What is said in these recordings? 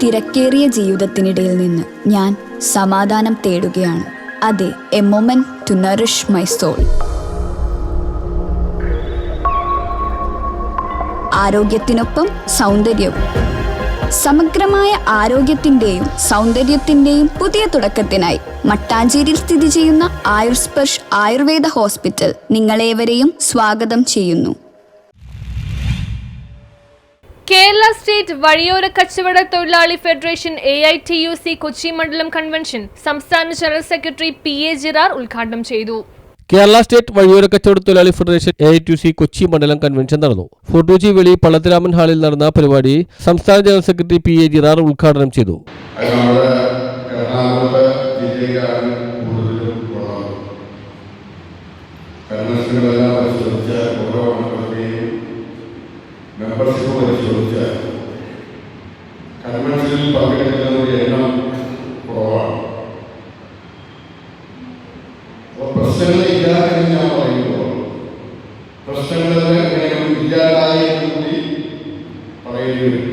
തിരക്കേറിയ ജീവിതത്തിനിടയിൽ നിന്ന് ഞാൻ സമാധാനം തേടുകയാണ്. അതെ, a moment to nourish my soul. ആരോഗ്യത്തിനൊപ്പം സൗന്ദര്യവും. സമഗ്രമായ ആരോഗ്യത്തിൻ്റെയും സൗന്ദര്യത്തിൻ്റെയും പുതിയ തുടക്കത്തിനായി മട്ടാഞ്ചേരിയിൽ സ്ഥിതി ചെയ്യുന്ന ആയുർസ്പർശ് ആയുർവേദ ഹോസ്പിറ്റൽ നിങ്ങളേവരെയും സ്വാഗതം ചെയ്യുന്നു. കേരള സ്റ്റേറ്റ് വഴിയോര കച്ചവട തൊഴിലാളി ഫെഡറേഷൻ AITUC കൊച്ചി മണ്ഡലം കൺവെൻഷൻ സംസ്ഥാന ജനറൽ സെക്രട്ടറി PA ജിറാർ ഉദ്ഘാടനം ചെയ്തു. കേരള സ്റ്റേറ്റ് വഴിയോര കച്ചവട തൊഴിലാളി ഫെഡറേഷൻ AITUC കൊച്ചി മണ്ഡലം കൺവെൻഷൻ നടന്നു. ഫോർട്ട് കൊച്ചി വെളി പള്ളത്തിരാമൻ ഹാളിൽ നടന്ന പരിപാടി സംസ്ഥാന ജനറൽ സെക്രട്ടറി PA ജിറാർ ഉദ്ഘാടനം ചെയ്തു. മെമ്പർഷിപ്പ് പരിശോധിച്ചാൽ കൺവെൻഷനിൽ പങ്കെടുക്കുന്നവരുടെ എണ്ണം കുറവാണ്. അപ്പോൾ പ്രശ്നങ്ങളില്ല എന്ന് ഞാൻ പറയുമ്പോൾ പ്രശ്നങ്ങൾ എങ്ങനെയും ഇല്ലാതായി കൂടി പറയേണ്ടി വരും.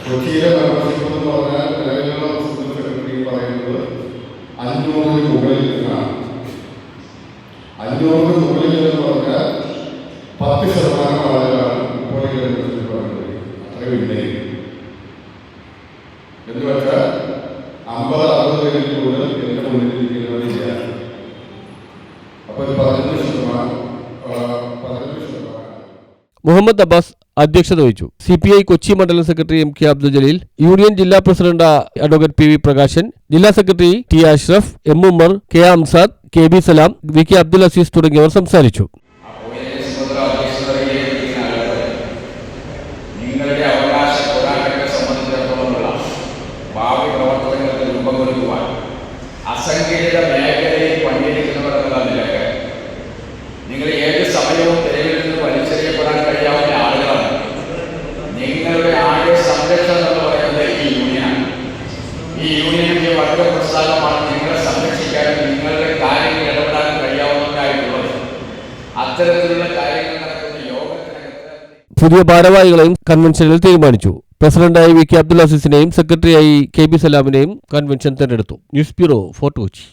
കൊച്ചിയിലെ മെമ്പർഷിപ്പ് എന്ന് പറഞ്ഞാൽ നിലവിലുള്ള സെക്രട്ടറി പറയുന്നത് 500 മുകളിൽ നിന്നാണ്. 500 മുകളിൽ എന്ന് പറഞ്ഞാൽ 10% ആളുകളാണ് ഇപ്പോൾ ഈ മെമ്പർഷിപ്പ് പറയുന്നത്. അത്രയും ഇല്ലേ എന്ന് വെച്ചാൽ 50-60 പേരിൽ കൂടുതൽ എന്റെ മുന്നിലിരിക്കുന്നവരില്ല. അപ്പോൾ 15%. മുഹമ്മദ് അബ്ബാസ് അധ്യക്ഷത വഹിച്ചു. CPI കൊച്ചി മണ്ഡലം secretary MK Abdul Jaleel, union ജില്ലാ പ്രസിഡന്റ് അഡ്വക്കേറ്റ് PV പ്രകാശൻ, ജില്ലാ secretary T Ashraf, M Umar, K അംസാദ്, KB സലാം, VK അബ്ദുൽ അസീസ് തുടങ്ങിയവർ സംസാരിച്ചു. നിങ്ങളുടെ അവകാശ പോരാട്ടത്തെ സംബന്ധിച്ചിടത്തോളമുള്ള ഭാവി പ്രവർത്തനങ്ങൾക്ക് രൂപം കൊടുക്കുവാൻ അസംഘടിത മേഖലയിൽ പണിയെടുക്കുന്നവർ എന്നുള്ള നിലക്ക് നിങ്ങൾ ഏത് സമയവും തെരുവിൽ നിന്ന് വലിച്ചെറിയപ്പെടാൻ കഴിയാവുന്ന ആളുകളാണ്. നിങ്ങളുടെ ആകെ സംരക്ഷണം എന്ന് പറയുന്നത് ഈ യൂണിയനാണ്. ഈ യൂണിയനിന്റെ വർഗ പ്രസ്ഥാനമാണ് നിങ്ങളെ സംരക്ഷിക്കാനും നിങ്ങളുടെ കാര്യങ്ങൾ ഇടപെടാൻ കഴിയാവുന്നതായിട്ടുള്ളത്. അത്തരത്തിലുള്ള കാര്യങ്ങൾ നടക്കുന്ന യോഗത്തിനകത്ത് പുതിയ ഭാരവാഹികളെയും കൺവെൻഷനിൽ തീരുമാനിച്ചു. പ്രസിഡന്റായി VK അബ്ദുൽ അസീസിനെയും സെക്രട്ടറിയായി KB സലാമിനെയും കൺവെൻഷൻ തെരഞ്ഞെടുത്തു. News bureau, fort Kochi.